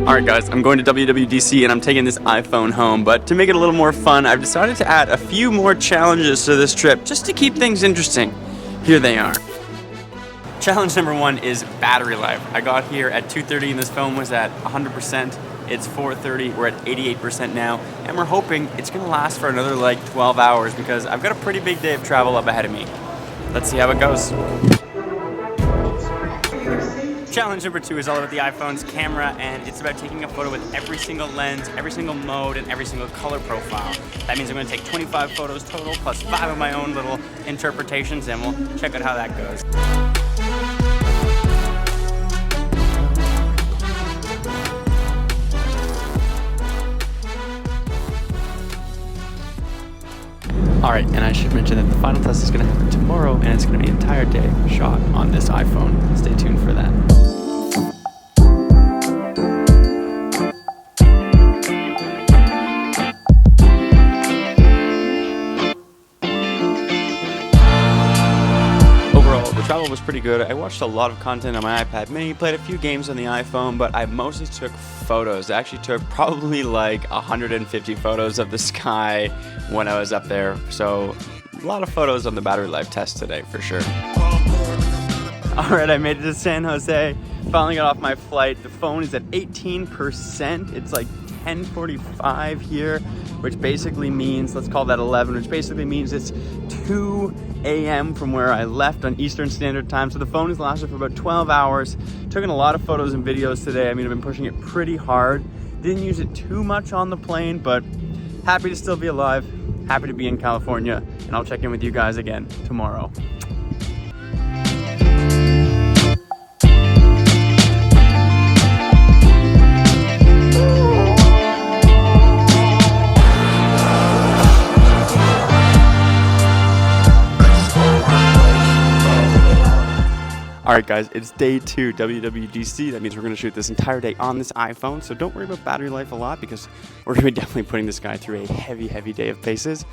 Alright guys, I'm going to WWDC and I'm taking this iPhone home, but to make it a little more fun, I've decided to add a few more challenges to this trip just to keep things interesting. Here they are. Challenge number 1 is battery life. I got here at 2:30 and this phone was at 100%. It's 4:30, we're at 88% now, and we're hoping it's gonna last for another like 12 hours because I've got a pretty big day of travel up ahead of me. Let's see how it goes. Challenge number 2 is all about the iPhone's camera, and it's about taking a photo with every single lens, every single mode, and every single color profile. That means I'm going to take 25 photos total, plus 5 of my own little interpretations, and we'll check out how that goes. Alright, and I should mention that the final test is going to happen tomorrow, and it's going to be an entire day shot on this iPhone. Stay tuned for that. The travel was pretty good. I watched a lot of content on my iPad mini, played a few games on the iPhone, but I mostly took photos. I actually took probably like 150 photos of the sky when I was up there. So a lot of photos on the battery life test today for sure. Alright, I made it to San Jose. Finally got off my flight. The phone is at 18%. It's like 10:45 here, which basically means, let's call that 11, which basically means it's 2 a.m. from where I left on Eastern Standard Time. So the phone has lasted for about 12 hours. Took in a lot of photos and videos today. I mean, I've been pushing it pretty hard. Didn't use it too much on the plane, but happy to still be alive. Happy to be in California, and I'll check in with you guys again tomorrow. Alright guys, it's day 2 WWDC. That means we're going to shoot this entire day on this iPhone, so don't worry about battery life a lot because we're going to be definitely putting this guy through a heavy day of paces.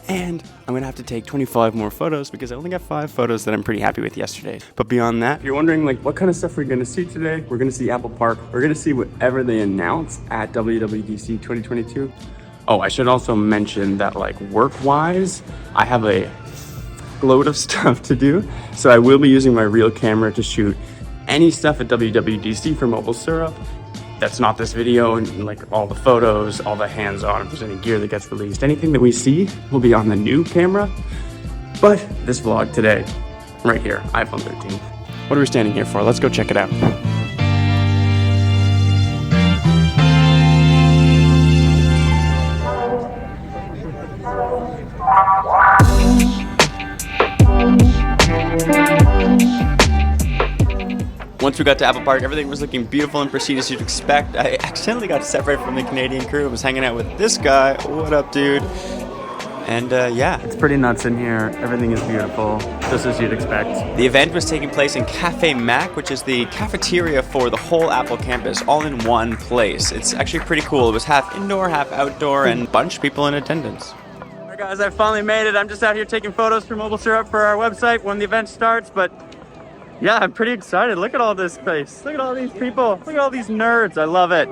And I'm going to have to take 25 more photos because I only got 5 photos that I'm pretty happy with yesterday. But beyond that, if you're wondering like what kind of stuff we're going to see today, we're going to see Apple Park. We're going to see whatever they announce at WWDC 2022. Oh, I should also mention that like work-wise, I have a load of stuff to do, so I will be using my real camera to shoot any stuff at WWDC for MobileSyrup that's not this video, and like all the photos, all the hands-on, if there's any gear that gets released, anything that we see will be on the new camera. But this vlog today, right here, iPhone 13. What are we standing here for? Let's go check it out. Once we got to Apple Park, everything was looking beautiful and pristine as you'd expect. I accidentally got separated from the Canadian crew. I was hanging out with this guy. What up, dude? And yeah, it's pretty nuts in here. Everything is beautiful, just as you'd expect. The event was taking place in Cafe Mac, which is the cafeteria for the whole Apple campus, all in one place. It's actually pretty cool. It was half indoor, half outdoor, and a bunch of people in attendance. Alright guys, I finally made it. I'm just out here taking photos for MobileSyrup for our website when the event starts, but yeah, I'm pretty excited. Look at all this space. Look at all these people. Look at all these nerds. I love it.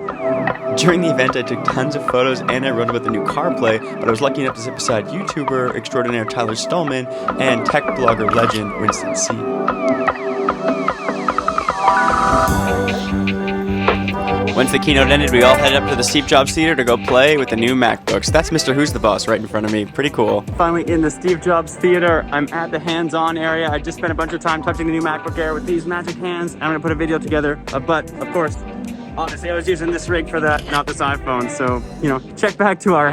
During the event, I took tons of photos and I wrote about the new CarPlay, but I was lucky enough to sit beside YouTuber extraordinaire Tyler Stallman and tech blogger legend Winston C. Once the keynote ended, we all headed up to the Steve Jobs Theater to go play with the new MacBooks. That's Mr. Who's the Boss right in front of me. Pretty cool. Finally in the Steve Jobs Theater, I'm at the hands-on area. I just spent a bunch of time touching the new MacBook Air with these magic hands. I'm gonna put a video together, but of course, honestly, I was using this rig for that, not this iPhone. So, you know, check into our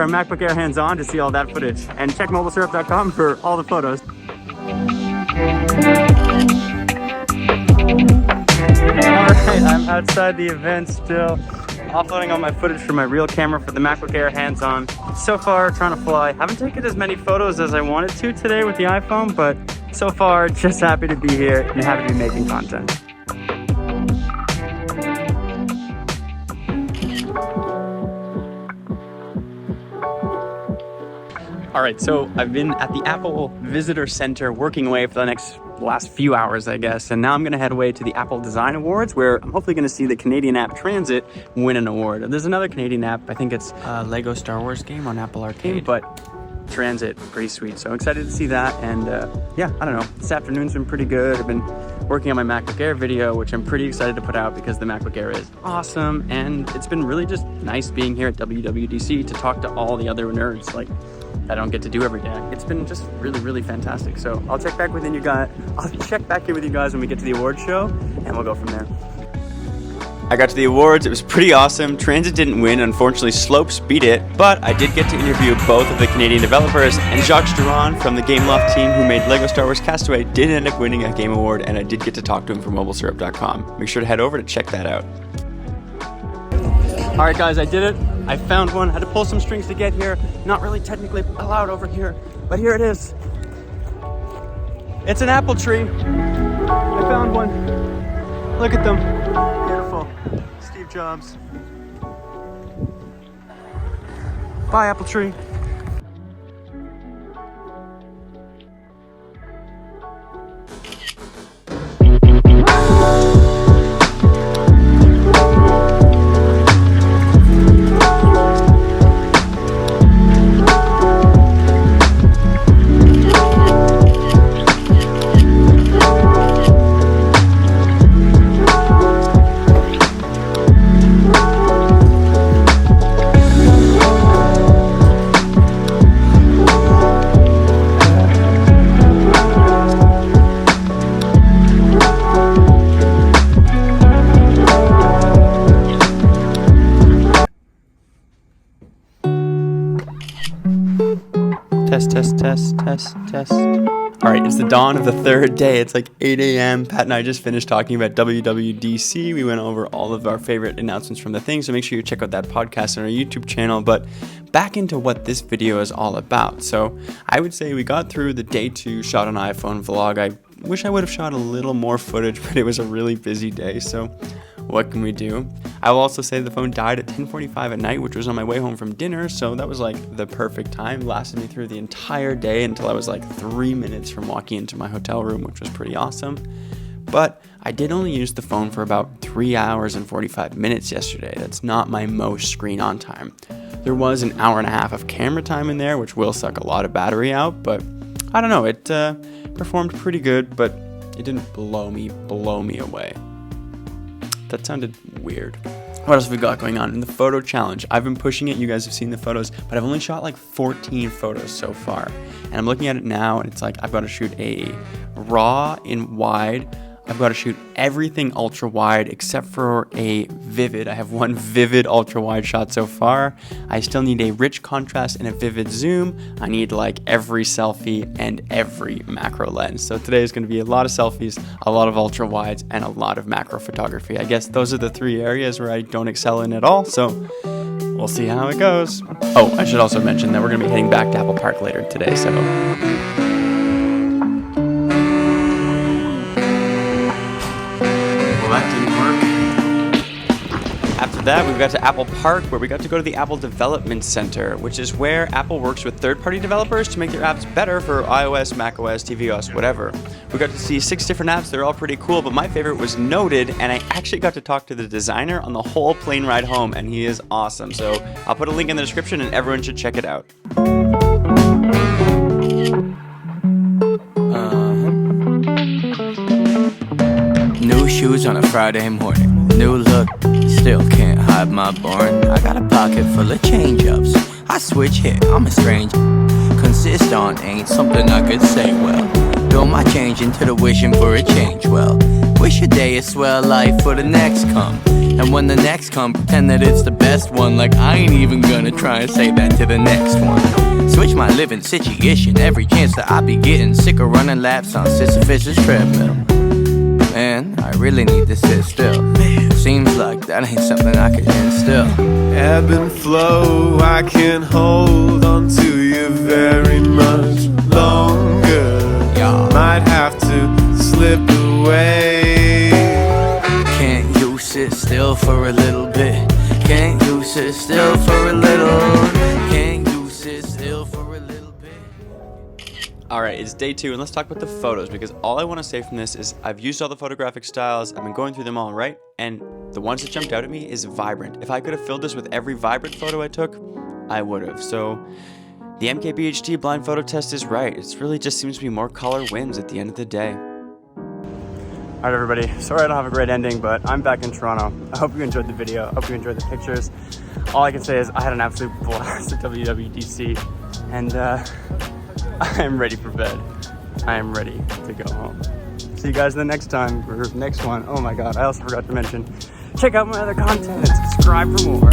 MacBook Air hands-on to see all that footage, and check MobileSyrup.com for all the photos. Alright, I'm outside the event still, offloading all my footage from my real camera for the MacBook Air hands-on. So far, trying to fly. Haven't taken as many photos as I wanted to today with the iPhone, but so far, just happy to be here and happy to be making content. Alright, so I've been at the Apple Visitor Center working away for the next last few hours, I guess. And now I'm gonna head away to the Apple Design Awards, where I'm hopefully gonna see the Canadian app Transit win an award. There's another Canadian app, I think it's a Lego Star Wars game on Apple Arcade, but Transit, pretty sweet. So I'm excited to see that. And yeah, I don't know, this afternoon's been pretty good. I've been working on my MacBook Air video, which I'm pretty excited to put out because the MacBook Air is awesome. And it's been really just nice being here at WWDC to talk to all the other nerds like I don't get to do every day. It's been just really, really fantastic. So I'll check back in with you guys when we get to the awards show, and we'll go from there. I got to the awards. It was pretty awesome. Transit didn't win. Unfortunately, Slopes beat it, but I did get to interview both of the Canadian developers, and Jacques Duran from the Gameloft team who made Lego Star Wars Castaway did end up winning a Game Award, and I did get to talk to him from MobileSyrup.com. Make sure to head over to check that out. All right, guys, I did it. I found one. I had to pull some strings to get here. Not really technically allowed over here, but here it is. It's an apple tree. I found one. Look at them. Beautiful. Steve Jobs. Bye, apple tree. Test. All right, it's the dawn of the third day. It's like 8 a.m. Pat and I just finished talking about WWDC. We went over all of our favorite announcements from the thing, so make sure you check out that podcast on our YouTube channel. But back into what this video is all about. So I would say we got through the day 2 shot on iPhone vlog. I wish I would have shot a little more footage, but it was a really busy day, so what can we do? I will also say the phone died at 10:45 at night, which was on my way home from dinner, so that was like the perfect time. Lasted me through the entire day until I was like 3 minutes from walking into my hotel room, which was pretty awesome. But I did only use the phone for about 3 hours and 45 minutes yesterday. That's not my most screen on time. There was an hour and a half of camera time in there, which will suck a lot of battery out, but I don't know, it performed pretty good, but it didn't blow me away. That sounded weird. What else have we got going on? In the photo challenge, I've been pushing it. You guys have seen the photos, but I've only shot like 14 photos so far. And I'm looking at it now, and it's like I've got to shoot a raw in wide. I've got to shoot everything ultra wide except for a vivid. I have one vivid ultra wide shot so far. I still need a rich contrast and a vivid zoom. I need like every selfie and every macro lens. So today is going to be a lot of selfies, a lot of ultra wides, and a lot of macro photography. I guess those are the 3 areas where I don't excel in at all. So we'll see how it goes. Oh, I should also mention that we're going to be heading back to Apple Park later today. So that, we got to Apple Park, where we got to go to the Apple Development Center, which is where Apple works with third-party developers to make their apps better for iOS, macOS, tvOS, whatever. We got to see 6 different apps. They're all pretty cool, but my favorite was Noted, and I actually got to talk to the designer on the whole plane ride home, and he is awesome. So I'll put a link in the description, and everyone should check it out. New shoes on a Friday morning. New look, still can't hide my boring. I got a pocket full of change-ups. I switch hit, I'm a stranger. Consist on ain't something I could say well. Build my change into the wishing for a change well. Wish a day is swell life for the next come. And when the next come, pretend that it's the best one. Like I ain't even gonna try and say that to the next one. Switch my living situation every chance that I be getting. Sick of running laps on Sisyphus' treadmill. Man, I really need to sit still. Seems like that ain't something I can instill. Ebb and flow, I can't hold on to you very much longer. Might have to slip away. Can't you sit still for a little bit? Can't you sit still for a little? Can't you sit still for a little bit? Alright, it's day 2, and let's talk about the photos, because all I want to say from this is I've used all the photographic styles, I've been going through them all, right? And the ones that jumped out at me is vibrant. If I could have filled this with every vibrant photo I took, I would have. So the MKBHD blind photo test is right. It really just seems to be more color wins at the end of the day. Alright everybody, sorry I don't have a great ending, but I'm back in Toronto. I hope you enjoyed the video, I hope you enjoyed the pictures. All I can say is I had an absolute blast at WWDC, and I am ready for bed. I am ready to go home. See you guys the next time, or next one. Oh my god, I also forgot to mention, check out my other content and subscribe for more.